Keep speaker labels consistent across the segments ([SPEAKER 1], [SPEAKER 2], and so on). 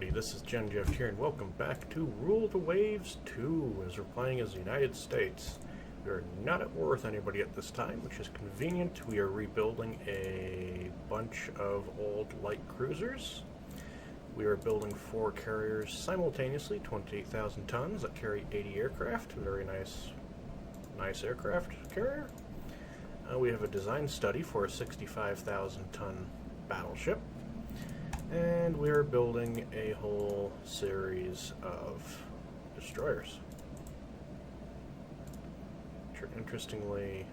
[SPEAKER 1] everybody, this is Gen Jeff here, and welcome back to Rule the Waves 2, as we're playing as the United States. We are not at war with anybody at this time, which is convenient. We are rebuilding a bunch of old light cruisers. We are building 4 carriers simultaneously, 28,000 tons, that carry 80 aircraft. Very nice aircraft carrier. We have a design study for a 65,000 ton battleship. And we are building a whole series of destroyers. Which are interestingly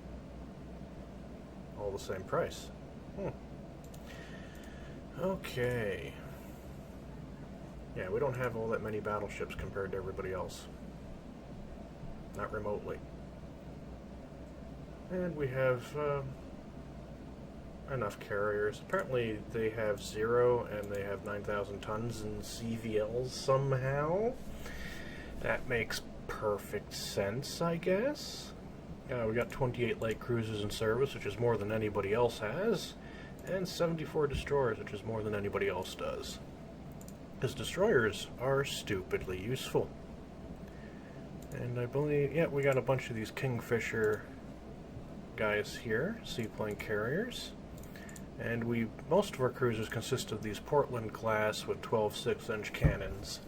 [SPEAKER 1] all the same price. Okay. Yeah, we don't have all that many battleships compared to everybody else. Not remotely. And we have enough carriers. Apparently they have 0 and they have 9,000 tons in CVLs somehow. That makes perfect sense, I guess. We got 28 light cruisers in service, which is more than anybody else has, and 74 destroyers, which is more than anybody else does. Because destroyers are stupidly useful. And I believe, yeah, we got a bunch of these Kingfisher guys here, seaplane carriers. And most of our cruisers consist of these Portland class with 12 6-inch cannons,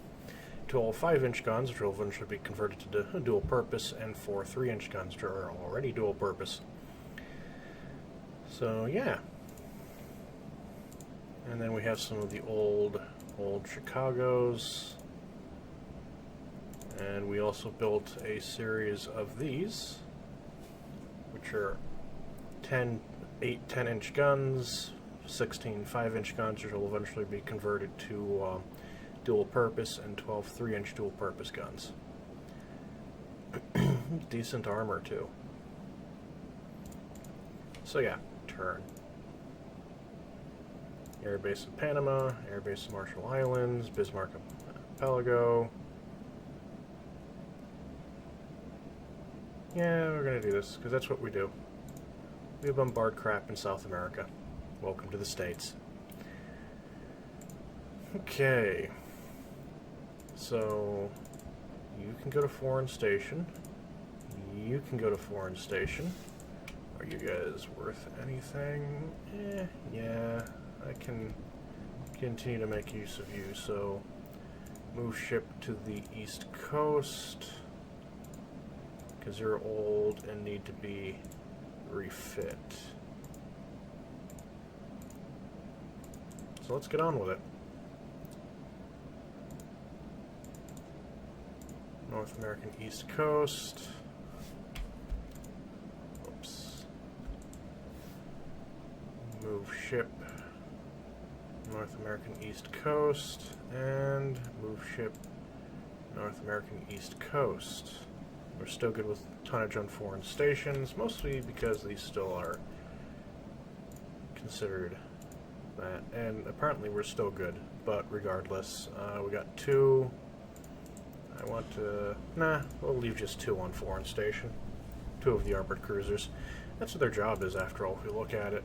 [SPEAKER 1] 12 5-inch guns, which will eventually be converted to dual purpose, and 4 3-inch guns, which are already dual purpose. So yeah. And then we have some of the old Chicagos. And we also built a series of these, which are 8 10-inch guns, 16 5-inch guns, which will eventually be converted to dual purpose, and 12 3-inch dual purpose guns. Decent armor too. So yeah, turn. Air base in Panama, air base in Marshall Islands, Bismarck Archipelago. Yeah, we're gonna do this because that's what we do. We bombard crap in South America. Welcome to the States. Okay. So, you can go to foreign station. You can go to foreign station. Are you guys worth anything? Yeah. I can continue to make use of you. So, move ship to the East Coast. Because you're old and need to be refit. So let's get on with it. North American East Coast. Oops. Move ship. North American East Coast. And move ship. North American East Coast. We're still good with tonnage on foreign stations, mostly because these still are considered that. And apparently we're still good, but regardless, we got 2. I want to... we'll leave just 2 on foreign station. 2 of the armored cruisers. That's what their job is, after all, if we look at it.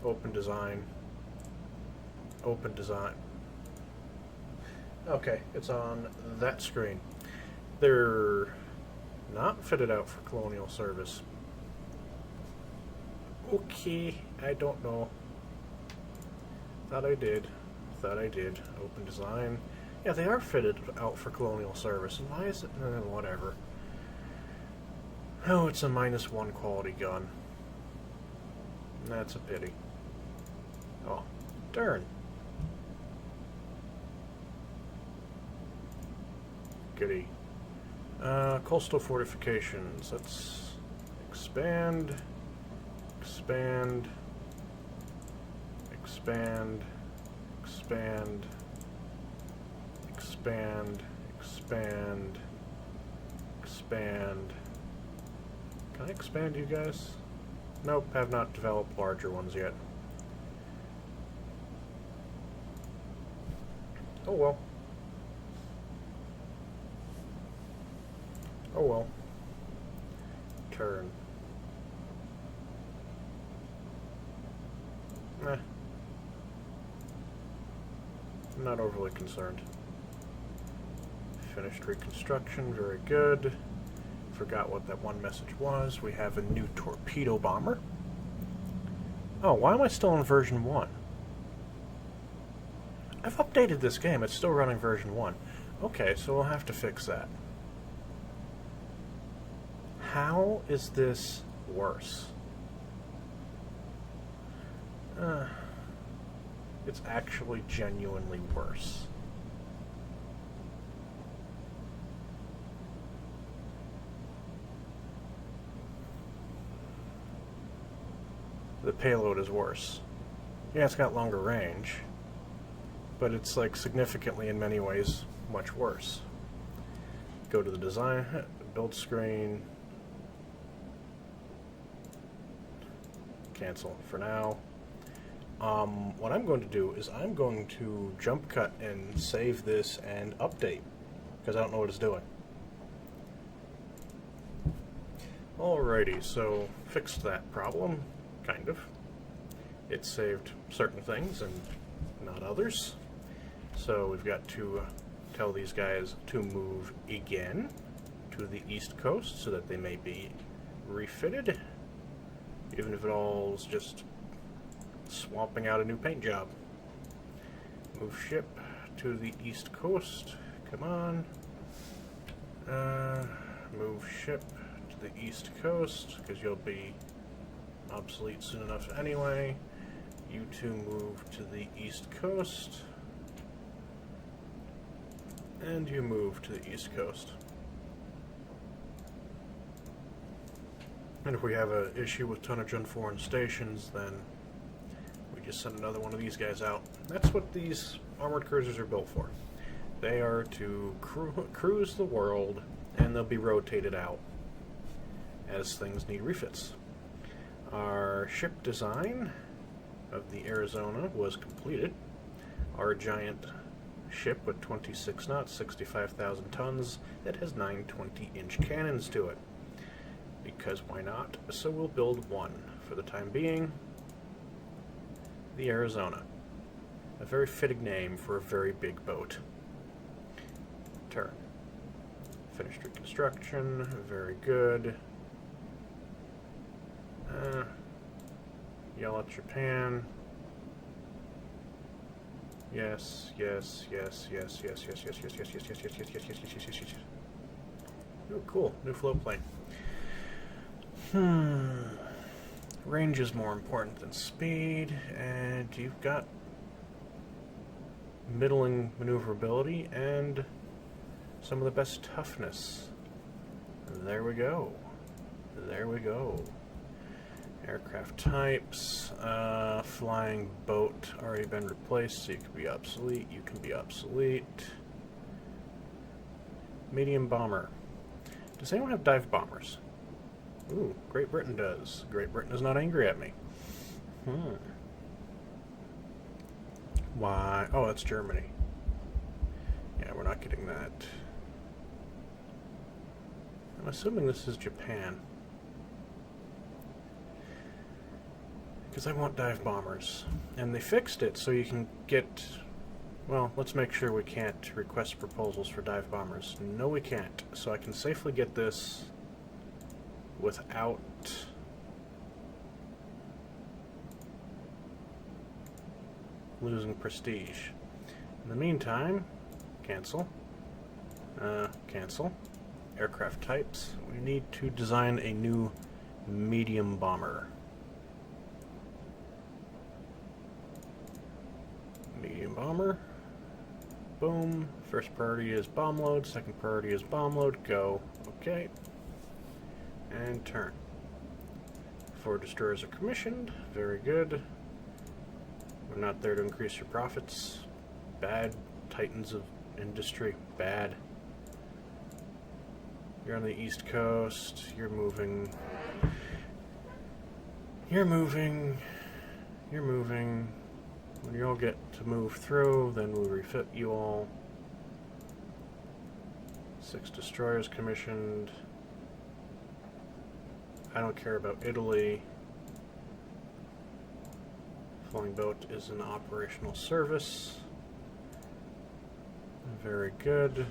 [SPEAKER 1] Open design. Open design. Okay, it's on that screen. They're not fitted out for colonial service. Okay, I don't know. Thought I did. Open design. Yeah, they are fitted out for colonial service. And why is it? Whatever. Oh, it's a -1 quality gun. That's a pity. Oh, darn. Goody. Coastal fortifications. Let's expand, expand, expand, expand, expand, expand, expand. Can I expand you guys? Nope, have not developed larger ones yet. Oh well. Oh well. Turn. I'm not overly concerned. Finished reconstruction, very good. Forgot what that one message was. We have a new torpedo bomber. Oh, why am I still on version 1? I've updated this game, it's still running version 1. Okay, so we'll have to fix that. How is this worse? It's actually genuinely worse. The payload is worse. Yeah, it's got longer range, but it's like significantly in many ways much worse. Go to the design, build screen, cancel for now. What I'm going to do is I'm going to jump cut and save this and update, because I don't know what it's doing. Alrighty, so fixed that problem, kind of. It saved certain things and not others. So we've got to tell these guys to move again to the east coast so that they may be refitted, even if it all is just swapping out a new paint job. Move ship to the east coast. Come on. Move ship to the east coast, because you'll be obsolete soon enough anyway. You two move to the east coast. And you move to the east coast. And if we have an issue with tonnage on foreign stations, then we just send another one of these guys out. That's what these armored cruisers are built for. They are to cruise the world, and they'll be rotated out as things need refits. Our ship design of the Arizona was completed. Our giant ship with 26 knots, 65,000 tons, that has 9 20-inch cannons to it. Because why not? So we'll build one for the time being. The Arizona. A very fitting name for a very big boat. Turn. Finished reconstruction. Very good. Yell at Japan. Yes, yes, yes, yes, yes, yes, yes, yes, yes, yes, yes, yes, yes, yes, yes, yes, yes, yes. Oh, cool. New float plane. Range is more important than speed, and you've got middling maneuverability and some of the best toughness. There we go. There we go. Aircraft types, flying boat already been replaced, so you can be obsolete. You can be obsolete. Medium bomber. Does anyone have dive bombers? Ooh, Great Britain does. Great Britain is not angry at me. Why? Oh, that's Germany. Yeah, we're not getting that. I'm assuming this is Japan. Because I want dive bombers. And they fixed it so you can get... Well, let's make sure we can't request proposals for dive bombers. No, we can't. So I can safely get this without losing prestige. In the meantime, cancel. Cancel. Aircraft types. We need to design a new medium bomber. Medium bomber. Boom. First priority is bomb load. Second priority is bomb load. Go. Okay. And turn. 4 destroyers are commissioned. Very good. We're not there to increase your profits. Bad. Titans of industry. Bad. You're on the east coast. You're moving. You're moving. You're moving. When you all get to move through, then we'll refit you all. 6 destroyers commissioned. I don't care about Italy. Flying boat is in operational service. Very good.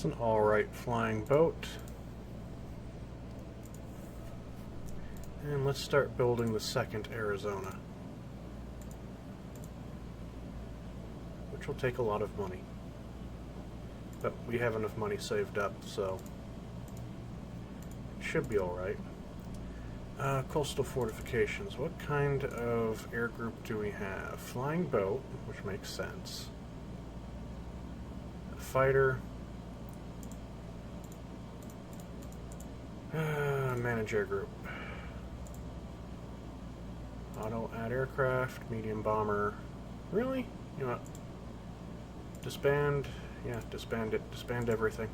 [SPEAKER 1] It's an alright flying boat. And let's start building the second Arizona, which will take a lot of money. But we have enough money saved up, so it should be alright. Coastal fortifications. What kind of air group do we have? Flying boat, which makes sense. A fighter. Manage air group. Auto add aircraft, medium bomber. Really? You know what? Disband. Yeah, disband it. Disband everything.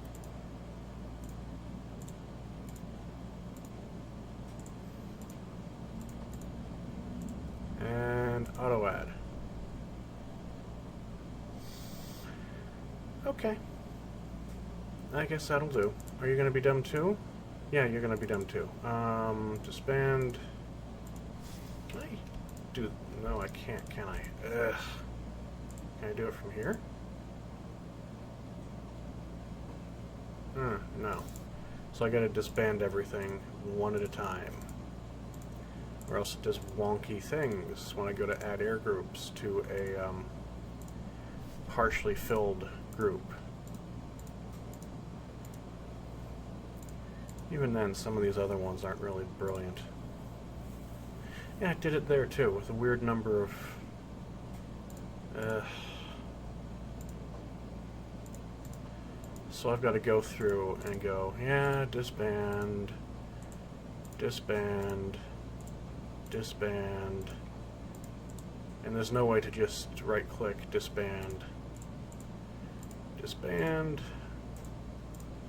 [SPEAKER 1] And auto add. Okay. I guess that'll do. Are you going to be dumb too? Yeah, you're going to be dumb too. Disband. Can I do... No, I can't, can I? Ugh. Can I do it from here? No. So I gotta disband everything one at a time. Or else it does wonky things when I go to add air groups to a partially filled group. Even then, some of these other ones aren't really brilliant. Yeah, I did it there too, with a weird number of... So I've got to go through and go, yeah, disband, disband, disband, and there's no way to just right-click, disband, disband,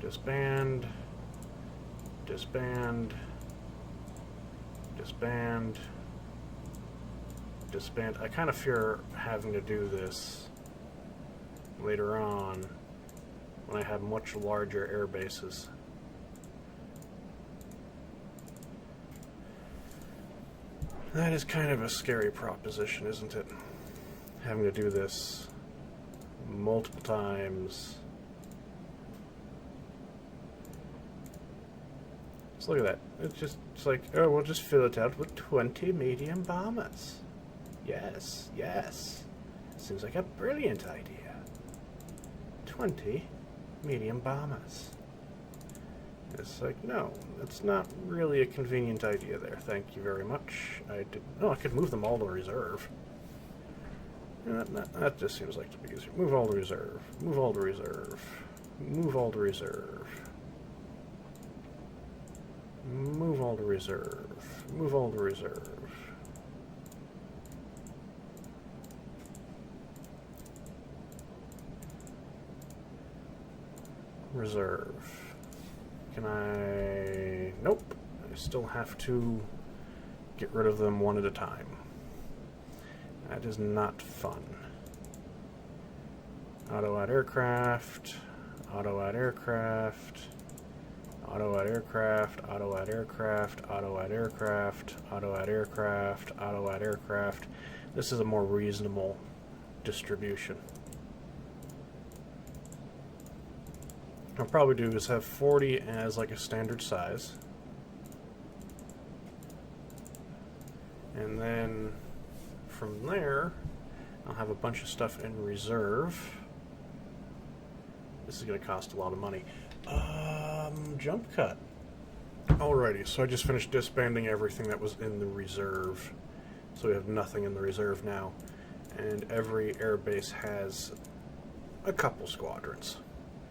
[SPEAKER 1] disband, disband, disband, disband. I kind of fear having to do this later on when I have much larger air bases. That is kind of a scary proposition, isn't it? Having to do this multiple times. Just look at that. It's like, oh, we'll just fill it out with 20 medium bombers. Yes, yes. Seems like a brilliant idea. 20 medium bombers. It's like, no, that's not really a convenient idea there. Thank you very much. I could move them all to reserve. That just seems like to be easier. Move all to reserve. Move all to reserve. Move all to reserve. Move all to reserve. Move all to reserve. Reserve. Can I... Nope. I still have to get rid of them one at a time. That is not fun. Auto add aircraft. Auto add aircraft. Auto add aircraft. Auto add aircraft. Auto add aircraft. Auto add aircraft. Auto add aircraft. This is a more reasonable distribution. What I'll probably do is have 40 as like a standard size. And then from there, I'll have a bunch of stuff in reserve. This is going to cost a lot of money. Jump cut. Alrighty, so I just finished disbanding everything that was in the reserve. So we have nothing in the reserve now. And every airbase has a couple squadrons.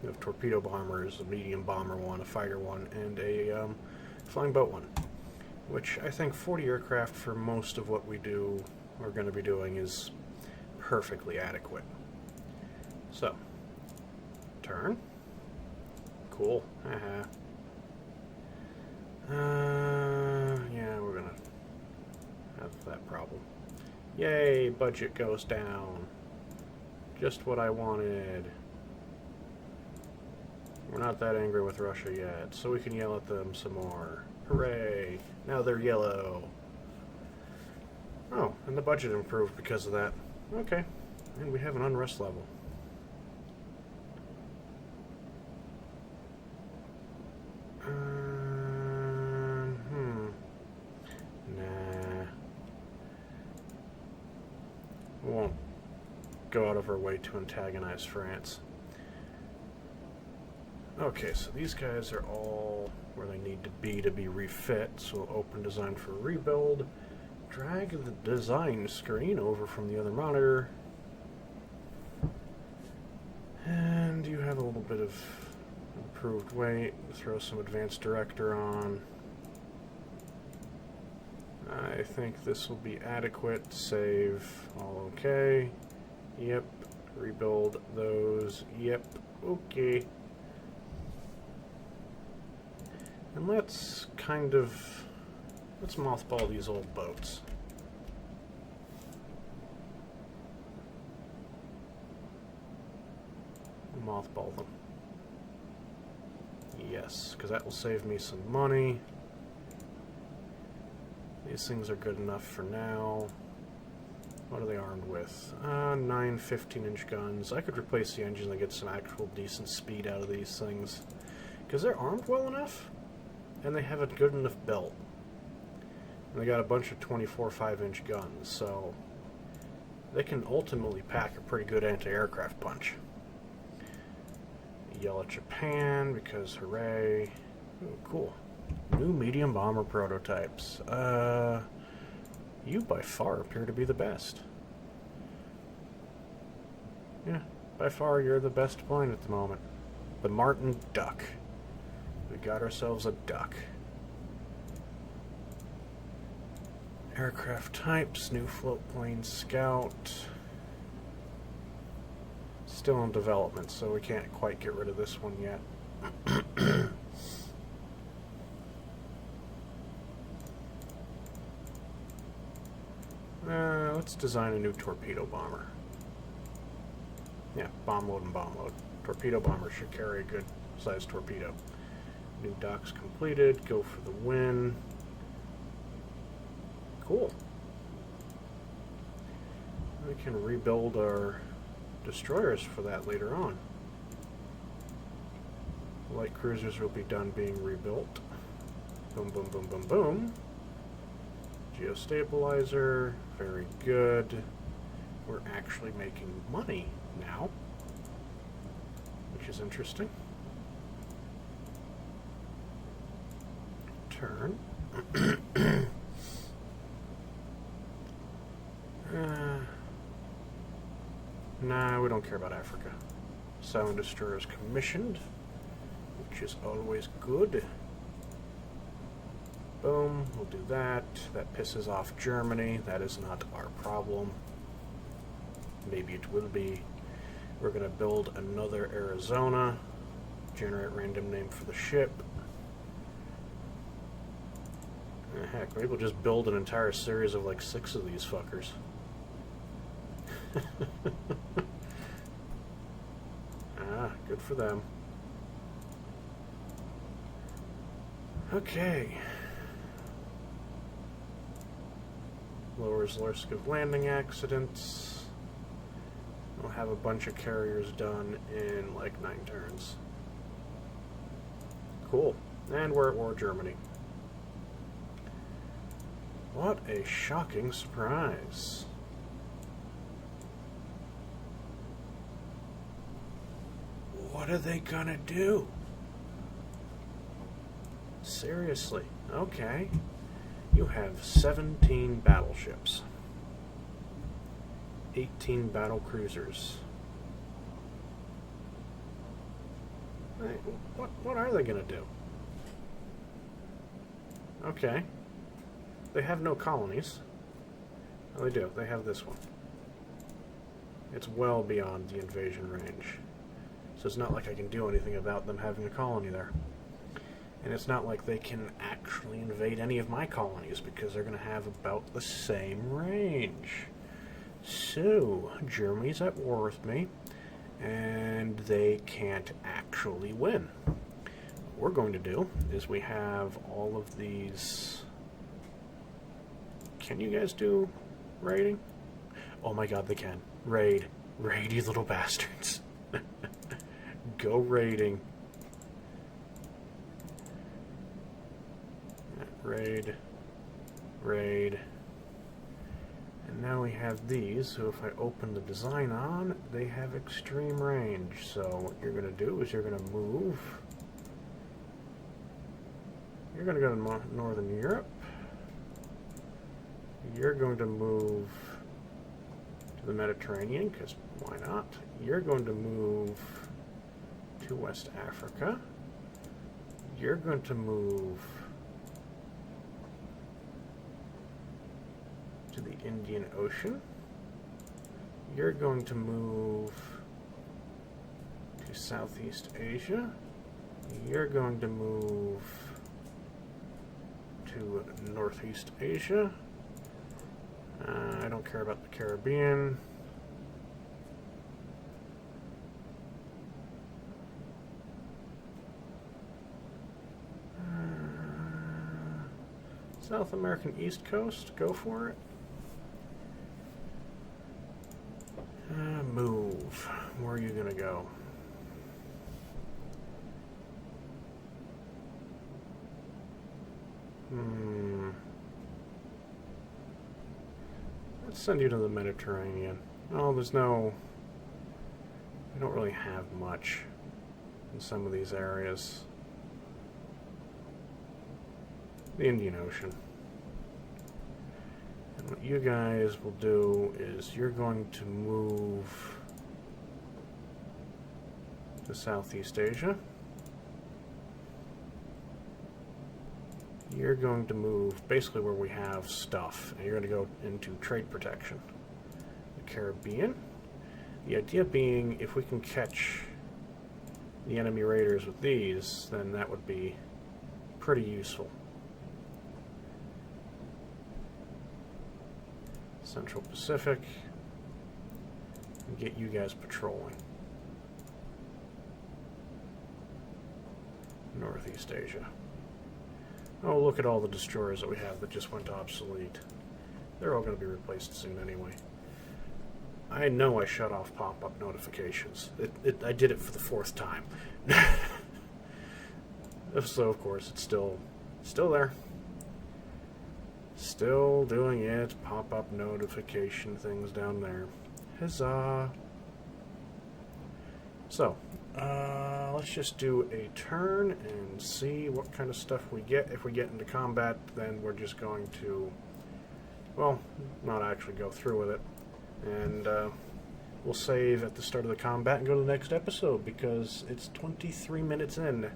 [SPEAKER 1] We have torpedo bombers, a medium bomber one, a fighter one, and a flying boat one. Which I think 40 aircraft for most of what we do, we're going to be doing, is perfectly adequate. So, turn. Cool. Haha. Yeah, we're going to have that problem. Yay, budget goes down. Just what I wanted. We're not that angry with Russia yet, so we can yell at them some more. Hooray! Now they're yellow. Oh, and the budget improved because of that. Okay, and we have an unrest level. go out of our way to antagonize France. Okay, so these guys are all where they need to be refit, so we'll open design for rebuild. Drag the design screen over from the other monitor. And you have a little bit of improved weight. Throw some advanced director on. I think this will be adequate. Save. All okay. Yep. Rebuild those. Yep. Okay. And let's mothball these old boats. Mothball them. Yes, because that will save me some money. These things are good enough for now. What are they armed with? 9 15-inch guns. I could replace the engine and get some actual decent speed out of these things. Because they're armed well enough, and they have a good enough belt. And they got a bunch of 24 5-inch guns, so they can ultimately pack a pretty good anti-aircraft punch. Yell at Japan, because hooray. Ooh, cool. New medium bomber prototypes. You by far appear to be the best. Yeah, by far you're the best plane at the moment. The Martin Duck. We got ourselves a duck. Aircraft types, new float plane Scout. Still in development, so we can't quite get rid of this one yet. Let's design a new torpedo bomber. Yeah, bomb load and bomb load. Torpedo bomber should carry a good sized torpedo. New docks completed. Go for the win. Cool. We can rebuild our destroyers for that later on. Light cruisers will be done being rebuilt. Boom, boom, boom, boom, boom. Geostabilizer, very good. We're actually making money now, which is interesting. Turn. Nah, we don't care about Africa. Sound destroyers commissioned, which is always good. Boom, we'll do that. That pisses off Germany. That is not our problem. Maybe it will be. We're going to build another Arizona. Generate random name for the ship. Heck, maybe we'll just build an entire series of like 6 of these fuckers. Good for them. Okay. Lowers risk of landing accidents. We'll have a bunch of carriers done in like 9 turns. Cool. And we're at war with Germany. What a shocking surprise. What are they gonna do? Seriously, okay. You have 17 battleships, 18 battle cruisers. What are they gonna do? Okay. They have no colonies. Oh, they do. They have this one. It's well beyond the invasion range. So it's not like I can do anything about them having a colony there. And it's not like they can actually invade any of my colonies because they're going to have about the same range. So, Germany's at war with me, and they can't actually win. What we're going to do is we have all of these... Can you guys do raiding? Oh my god, they can. Raid. Raid, you little bastards. Go raiding. Raid. Raid. And Now we have these, so if I open the design on, they have extreme range. So what you're going to do is you're going to move. You're going to go to Northern Europe. You're going to move to the Mediterranean, because why not? You're going to move to West Africa. You're going to move to the Indian Ocean. You're going to move to Southeast Asia. You're going to move to Northeast Asia. I don't care about the Caribbean. South American East Coast, go for it. Move. Where are you gonna go? Let's send you to the Mediterranean. Oh, there's no... We don't really have much in some of these areas. The Indian Ocean. And what you guys will do is you're going to move to Southeast Asia. You're going to move basically where we have stuff, and you're going to go into trade protection. The Caribbean. The idea being, if we can catch the enemy raiders with these, then that would be pretty useful. Central Pacific, and get you guys patrolling. Northeast Asia. Oh, look at all the destroyers that we have that just went obsolete. They're all going to be replaced soon anyway. I know I shut off pop-up notifications. I did it for the 4th time. So, of course, it's still there. Still doing it. Pop-up notification things down there. Huzzah! So, let's just do a turn and see what kind of stuff we get. If we get into combat, then we're just going to, well, not actually go through with it. And we'll save at the start of the combat and go to the next episode, because it's 23 minutes in.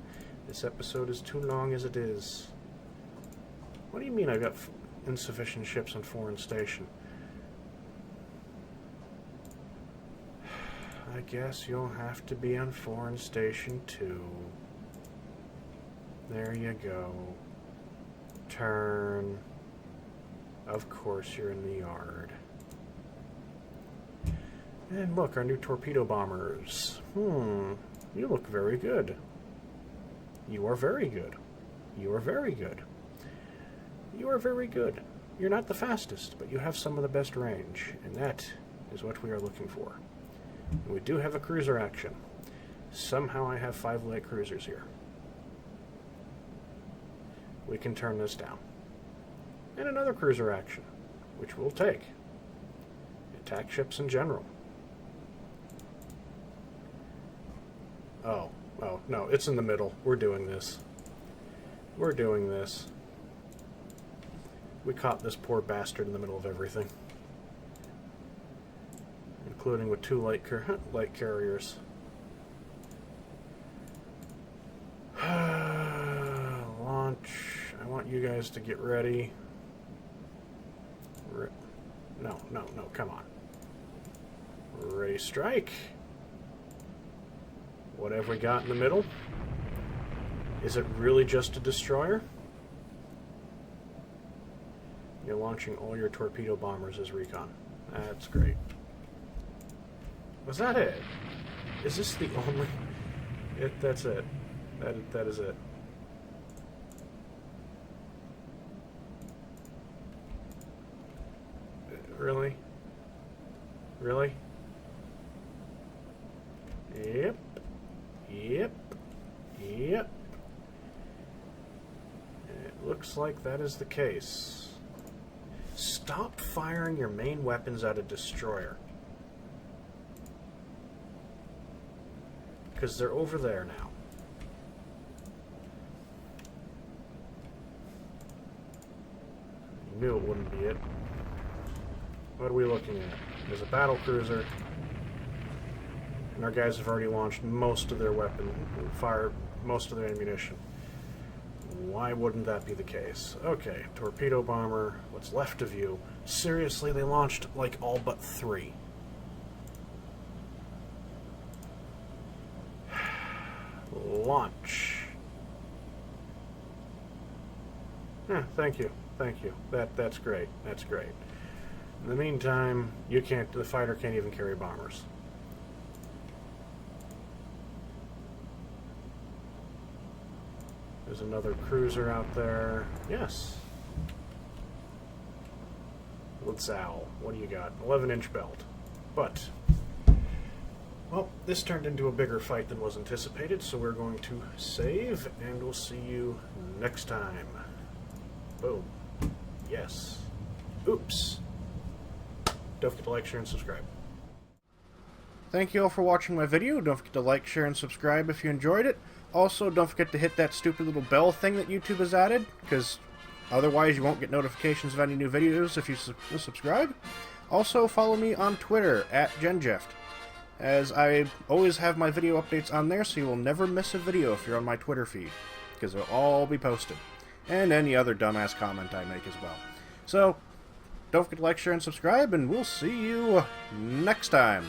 [SPEAKER 1] This episode is too long as it is. What do you mean I've got insufficient ships on foreign station? I guess you'll have to be on foreign station too. There you go. Turn. Of course you're in the yard. And look, our new torpedo bombers. You look very good. You are very good. You are very good. You are very good. You're not the fastest, but you have some of the best range, and that is what we are looking for. We do have a cruiser action. Somehow I have 5 light cruisers here. We can turn this down. And another cruiser action, which we'll take. Attack ships in general. Oh, no, it's in the middle. We're doing this. We're doing this. We caught this poor bastard in the middle of everything. Including with 2 light carriers. Launch. I want you guys to get ready. No, come on. Ready, strike. What have we got in the middle? Is it really just a destroyer? You're launching all your torpedo bombers as recon. That's great. Was that it? Is this the only... that's it. That is it. Really? Really? Yep. Yep. Yep. It looks like that is the case. stop firing your main weapons at a destroyer. Because they're over there now. Knew it wouldn't be it. What are we looking at? There's a battle cruiser. And our guys have already launched most of their fired most of their ammunition. Why wouldn't that be the case? Okay, torpedo bomber, what's left of you? Seriously, they launched like all but 3. Launch. Thank you. Thank you. That's great. That's great. In the meantime, the fighter can't even carry bombers. There's another cruiser out there. Yes. Litzow, what do you got? 11-inch belt. But, well, this turned into a bigger fight than was anticipated, so we're going to save, and we'll see you next time. Boom. Yes. Oops. Don't forget to like, share, and subscribe. Thank you all for watching my video. Don't forget to like, share, and subscribe if you enjoyed it. Also, don't forget to hit that stupid little bell thing that YouTube has added, because otherwise you won't get notifications of any new videos if you subscribe. Also, follow me on Twitter, @GenJeft, as I always have my video updates on there, so you will never miss a video if you're on my Twitter feed, because they'll all be posted. And any other dumbass comment I make as well. So, don't forget to like, share, and subscribe, and we'll see you next time.